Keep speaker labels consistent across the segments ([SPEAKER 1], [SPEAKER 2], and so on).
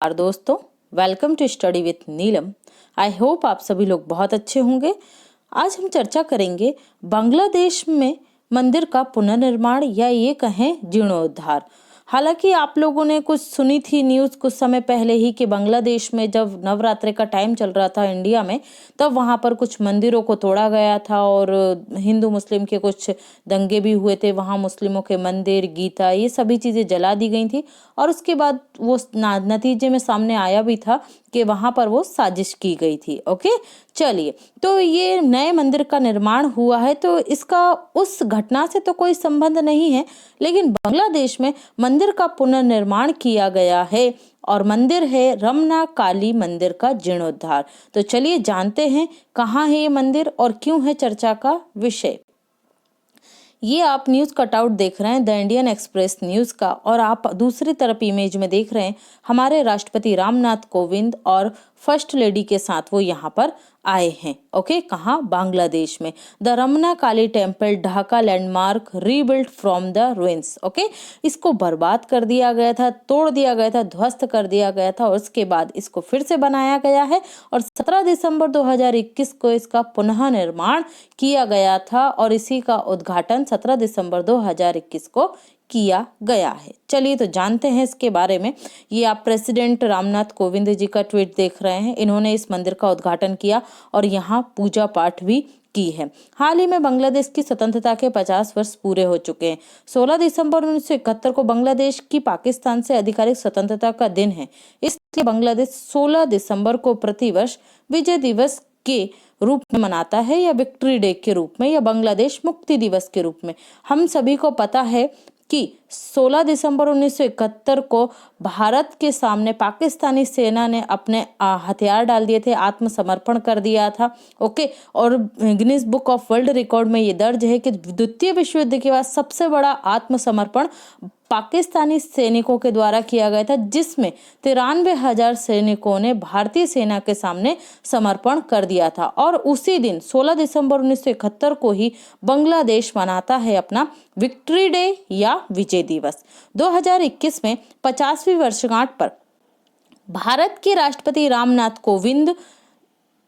[SPEAKER 1] नमस्कार दोस्तों, welcome to study with Neelam. I hope आप सभी लोग बहुत अच्छे होंगे। आज हम चर्चा करेंगे बांग्लादेश में मंदिर का पुनर्निर्माण या ये कहें जीर्णोद्धार। हालांकि आप लोगों ने कुछ सुनी थी न्यूज़ कुछ समय पहले ही कि बांग्लादेश में जब नवरात्रि का टाइम चल रहा था इंडिया में, तब वहां पर कुछ मंदिरों को तोड़ा गया था और हिंदू मुस्लिम के कुछ दंगे भी हुए थे। वहां मुस्लिमों के मंदिर, गीता, ये सभी चीजें जला दी गई थी और उसके बाद वो नतीजे में सामने आया भी था कि वहां पर वो साजिश की गई थी। ओके, चलिए, तो ये नए मंदिर का निर्माण हुआ है, तो इसका उस घटना से तो कोई संबंध नहीं है, लेकिन बांग्लादेश में मंदिर का पुनर्निर्माण किया गया है और मंदिर है रमना काली मंदिर का जीर्णोद्धार। तो चलिए जानते हैं कहाँ है ये मंदिर और क्यों है चर्चा का विषय। ये आप न्यूज़ कटआउट देख रहे हैं द इंडियन एक्सप्रेस न्यूज़ का, और आप दूसरी तरफ इमेज में देख रहे हैं हमारे राष्ट्रपति रामनाथ कोविंद और फर्स्ट लेडी के साथ वो यहाँ पर आए हैं। ओके, कहाँ? बांग्लादेश में। The Ramna Kali temple Dhaka landmark rebuilt from the ruins. Okay, इसको बर्बाद कर दिया गया था, तोड़ दिया गया था, ध्वस्त कर दिया गया था और उसके बाद इसको फिर से बनाया गया है और 17 दिसंबर 2021 को इसका पुनः निर्माण किया गया था और इसी का उद्घाटन 17 दिसंबर 2021 को किया गया है। चलिए तो जानते हैं इसके बारे में। ये आप प्रेसिडेंट रामनाथ कोविंद जी का ट्वीट देख रहे हैं। इन्होंने इस मंदिर का उद्घाटन किया और यहाँ पूजा पाठ भी की है। हाल ही में बांग्लादेश की स्वतंत्रता के 50 वर्ष पूरे हो चुके हैं। 16 दिसंबर 1971 को बांग्लादेश की पाकिस्तान से आधिकारिक स्वतंत्रता का दिन है। इसलिए बांग्लादेश 16 दिसंबर को प्रतिवर्ष विजय दिवस के रूप में मनाता है, या विक्ट्री डे के रूप में, या बांग्लादेश मुक्ति दिवस के रूप में। हम सभी को पता है कि 16 दिसंबर 1971 को भारत के सामने पाकिस्तानी सेना ने अपने हथियार डाल दिए थे, आत्मसमर्पण कर दिया था। ओके, और Guinness book of world record में ये दर्ज है कि द्वितीय विश्व युद्ध के बाद सबसे बड़ा आत्मसमर्पण पाकिस्तानी सैनिकों के द्वारा किया गया था, जिसमें 93,000 सैनिकों ने भारतीय सेना के सामने समर्पण कर दिया था। और उसी दिन 16 दिसंबर 1971 को ही बांग्लादेश मनाता है अपना विक्ट्री डे या विजय दिवस। 2021 में 50वीं वर्षगांठ पर भारत के राष्ट्रपति रामनाथ कोविंद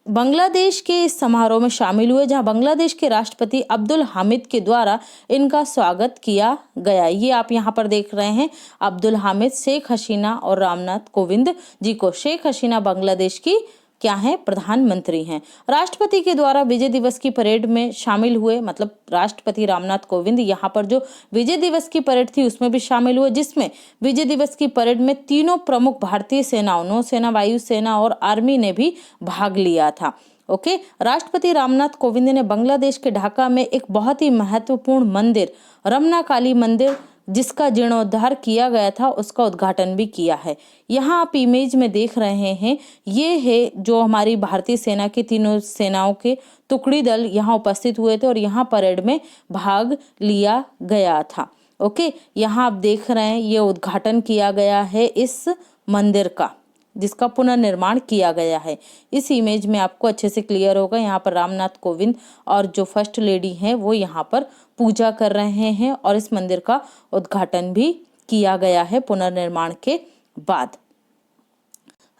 [SPEAKER 1] बांग्लादेश के इस समारोह में शामिल हुए, जहां बांग्लादेश के राष्ट्रपति अब्दुल हामिद के द्वारा इनका स्वागत किया गया। ये आप यहां पर देख रहे हैं अब्दुल हामिद, शेख हसीना और रामनाथ कोविंद जी को। शेख हसीना बांग्लादेश की क्या है? प्रधानमंत्री हैं। राष्ट्रपति के द्वारा विजय दिवस की परेड में शामिल हुए, मतलब राष्ट्रपति रामनाथ कोविंद यहाँ पर जो विजय दिवस की परेड थी उसमें भी शामिल हुए, जिसमें विजय दिवस की परेड में तीनों प्रमुख भारतीय सेनाओं, नौसेना, वायुसेना और आर्मी ने भी भाग लिया था। ओके, राष्ट्रपति रामनाथ कोविंद ने बांग्लादेश के ढाका में एक बहुत ही महत्वपूर्ण मंदिर रमना काली मंदिर, जिसका जीर्णोद्धार किया गया था, उसका उद्घाटन भी किया है। यहाँ आप इमेज में देख रहे हैं, ये है जो हमारी भारतीय सेना की तीनों सेनाओं के टुकड़ी दल यहाँ उपस्थित हुए थे और यहाँ परेड में भाग लिया गया था। ओके, यहाँ आप देख रहे हैं ये उद्घाटन किया गया है इस मंदिर का, जिसका पुनर्निर्माण किया गया है। इस इमेज में आपको अच्छे से क्लियर होगा। यहाँ पर रामनाथ कोविंद और जो फर्स्ट लेडी हैं वो यहाँ पर पूजा कर रहे हैं और इस मंदिर का उद्घाटन भी किया गया है पुनर्निर्माण के बाद।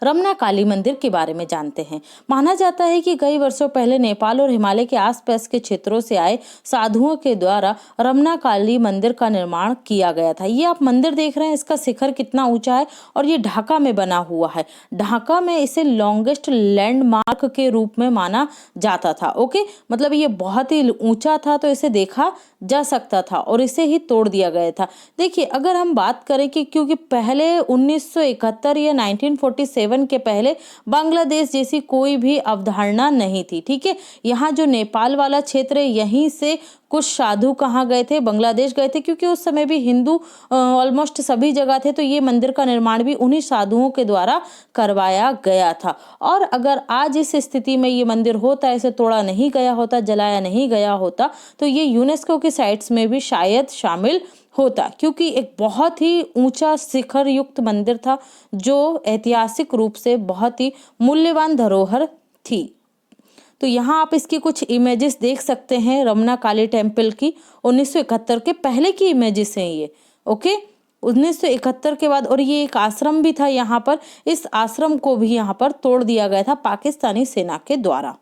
[SPEAKER 1] रमना काली मंदिर के बारे में जानते हैं। माना जाता है कि कई वर्षों पहले नेपाल और हिमालय के आसपास के क्षेत्रों से आए साधुओं के द्वारा रमना काली मंदिर का निर्माण किया गया था। ये आप मंदिर देख रहे हैं, इसका शिखर कितना ऊंचा है और ये ढाका में बना हुआ है। ढाका में इसे लॉन्गेस्ट लैंडमार्क के रूप में माना जाता था। ओके, मतलब ये बहुत ही ऊंचा था तो इसे देखा जा सकता था और इसे ही तोड़ दिया गया था। देखिए, अगर हम बात करें कि क्योंकि पहले 1971 या 1947 के पहले बांग्लादेश जैसी कोई भी अवधारणा नहीं थी। ठीक है, यहाँ जो नेपाल वाला क्षेत्र है, यहीं से कुछ साधु कहाँ गए थे? बांग्लादेश गए थे, क्योंकि उस समय भी हिंदू ऑलमोस्ट सभी जगह थे, तो ये मंदिर का निर्माण भी उन्हीं साधुओं के द्वारा करवाया गया था। और अगर आज इस स्थिति में ये मंदिर होता, इसे तोड़ा नहीं गया होता, जलाया नहीं गया होता, तो ये यूनेस्को की साइट्स में भी शायद शामिल होता, क्योंकि एक बहुत ही ऊंचा शिखर युक्त मंदिर था जो ऐतिहासिक रूप से बहुत ही मूल्यवान धरोहर थी। तो यहाँ आप इसकी कुछ इमेजेस देख सकते हैं रमना काली टेम्पल की। 1971 के पहले की इमेजेस हैं ये। ओके, 1971 के बाद, और ये एक आश्रम भी था यहाँ पर, इस आश्रम को भी यहाँ पर तोड़ दिया गया था पाकिस्तानी सेना के द्वारा।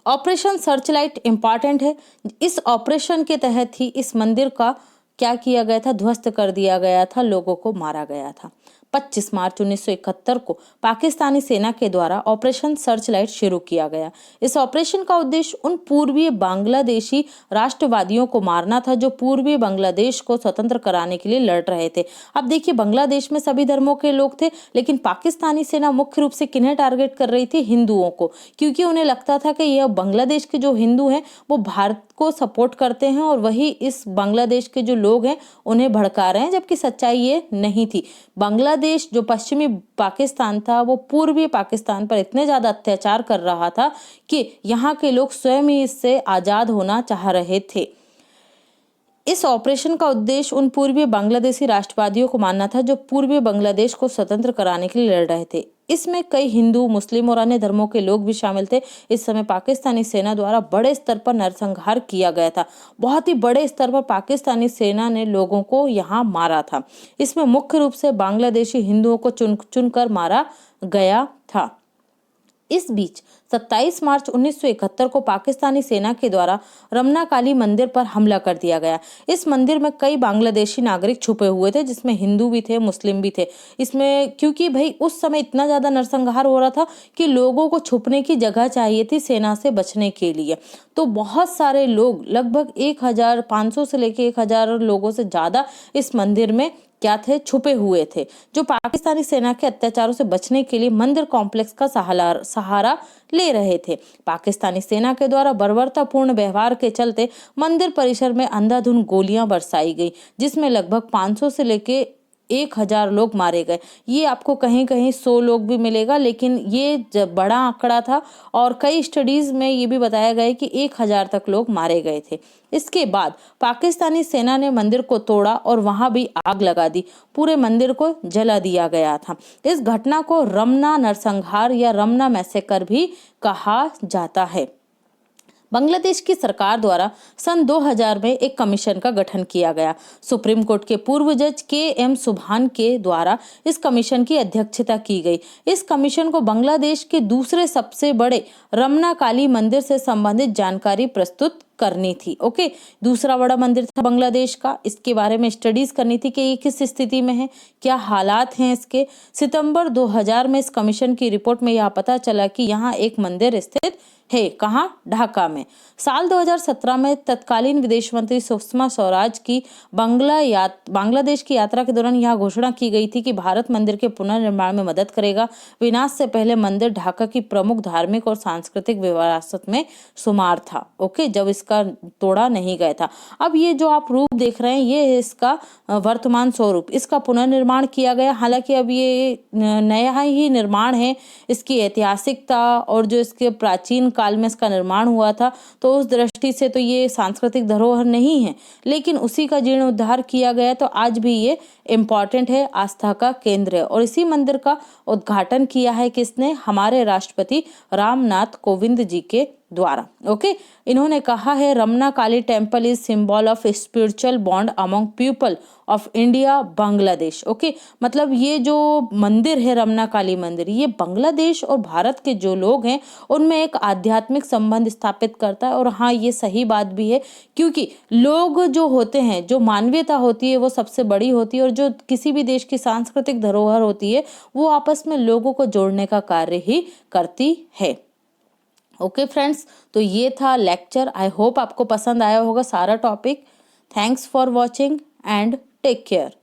[SPEAKER 1] ऑपरेशन सर्चलाइट इंपॉर्टेंट है। इस ऑपरेशन के तहत ही इस मंदिर का क्या किया गया था, ध्वस्त कर दिया गया था, लोगों को मारा गया था। 25 मार्च 1971 को पाकिस्तानी सेना के द्वारा ऑपरेशन सर्चलाइट शुरू किया गया। इस ऑपरेशन का उद्देश्य उन पूर्वीय बांग्लादेशी राष्ट्रवादियों को मारना था जो पूर्वी बांग्लादेश को स्वतंत्र कराने के लिए लड़ रहे थे। अब देखिए, बांग्लादेश में सभी धर्मों के लोग थे, लेकिन पाकिस्तानी सेना मुख्य रूप से किन्हें टारगेट कर रही थी, हिंदुओं को, क्योंकि उन्हें लगता था कि यह बांग्लादेश के जो हिंदू हैं वो भारत को सपोर्ट करते हैं और वही इस बांग्लादेश के जो लोग हैं उन्हें भड़का रहे हैं, जबकि सच्चाई ये नहीं थी। बांग्लादेश जो पश्चिमी पाकिस्तान था वो पूर्वी पाकिस्तान पर इतने ज्यादा अत्याचार कर रहा था कि यहाँ के लोग स्वयं ही इससे आजाद होना चाह रहे थे। इस ऑपरेशन का उद्देश्य उन पूर्वी बांग्लादेशी राष्ट्रवादियों को मारना था जो पूर्वी बांग्लादेश को स्वतंत्र कराने के लिए लड़ रहे थे। इसमें कई हिंदू, मुस्लिम और अन्य धर्मों के लोग भी शामिल थे। इस समय पाकिस्तानी सेना द्वारा बड़े स्तर पर नरसंहार किया गया था। बहुत ही बड़े स्तर पर पाकिस्तानी सेना ने लोगों को यहाँ मारा था। इसमें मुख्य रूप से बांग्लादेशी हिंदुओं को चुन चुनकर मारा गया था। इस बीच 27 मार्च 1971 को पाकिस्तानी सेना के द्वारा रमना काली मंदिर पर हमला कर दिया गया। इस मंदिर में कई बांग्लादेशी नागरिक छुपे हुए थे, जिसमें हिंदू भी थे, मुस्लिम भी थे। इसमें क्योंकि भाई उस समय इतना ज्यादा नरसंहार हो रहा था कि लोगों को छुपने की जगह चाहिए थी सेना से बचने के लिए, तो बहुत सारे लोग, लगभग 1500 से लेकर 1000 लोगों से ज्यादा इस मंदिर में क्या थे, छुपे हुए थे, जो पाकिस्तानी सेना के अत्याचारों से बचने के लिए मंदिर कॉम्प्लेक्स का सहारा ले रहे थे। पाकिस्तानी सेना के द्वारा बर्बरतापूर्ण व्यवहार के चलते मंदिर परिसर में अंधाधुंध गोलियां बरसाई गई, जिसमें लगभग 500 से लेके 1000 लोग मारे गए। ये आपको कहीं कहीं 100 लोग भी मिलेगा, लेकिन ये बड़ा आंकड़ा था और कई स्टडीज में ये भी बताया गया कि 1000 तक लोग मारे गए थे। इसके बाद पाकिस्तानी सेना ने मंदिर को तोड़ा और वहां भी आग लगा दी, पूरे मंदिर को जला दिया गया था। इस घटना को रमना नरसंहार या रमना मैसेकर भी कहा जाता है। बांग्लादेश की सरकार द्वारा सन 2000 में एक कमीशन का गठन किया गया। सुप्रीम कोर्ट के पूर्व जज के.एम. सुभान के द्वारा इस कमीशन की अध्यक्षता की गई। इस कमीशन को बांग्लादेश के दूसरे सबसे बड़े रमना काली मंदिर से संबंधित जानकारी प्रस्तुत करनी थी। ओके, दूसरा बड़ा मंदिर था बांग्लादेश का, इसके बारे में स्टडीज करनी थी कि ये किस स्थिति में है, क्या हालात हैं इसके। सितंबर 2000 में इस कमीशन की रिपोर्ट में यह पता चला कि यहाँ एक मंदिर स्थित है, कहाँ, ढाका में। साल 2017 में तत्कालीन विदेश मंत्री सुषमा स्वराज की बांग्लादेश की यात्रा के दौरान यह घोषणा की गई थी कि भारत मंदिर के पुनर्निर्माण में मदद करेगा। विनाश से पहले मंदिर ढाका की प्रमुख धार्मिक और सांस्कृतिक विरासत में शुमार था। ओके, जब इसका तोड़ा नहीं गया था। अब ये जो आप रूप देख रहे हैं ये है इसका वर्तमान स्वरूप। इसका पुनर्निर्माण किया गया, हालांकि अब ये नया ही निर्माण है। इसकी ऐतिहासिकता और जो इसके प्राचीन काल में इसका निर्माण हुआ था, तो उस दृष्टि से तो ये सांस्कृतिक धरोहर नहीं है, लेकिन उसी का जीर्णोद्धार किया गया, तो आज भी ये इम्पॉर्टेंट है, आस्था का केंद्र है। और इसी मंदिर का उद्घाटन किया है किसने, हमारे राष्ट्रपति रामनाथ कोविंद जी के द्वारा। ओके, इन्होंने कहा है Ramna Kali temple is symbol of spiritual bond among people of India Bangladesh. Okay, मतलब ये जो मंदिर है रमना काली मंदिर, ये बांग्लादेश और भारत के जो लोग हैं उनमें एक आध्यात्मिक संबंध स्थापित करता है। और हाँ, ये सही बात भी है, क्योंकि लोग जो होते हैं, जो मानवीयता होती है वो सबसे बड़ी होती है, और जो किसी भी देश की सांस्कृतिक धरोहर होती है वो आपस में लोगों को जोड़ने का कार्य ही करती है। ओके फ्रेंड्स, तो ये था लेक्चर। आई होप आपको पसंद आया होगा सारा topic. Thanks for watching and take care.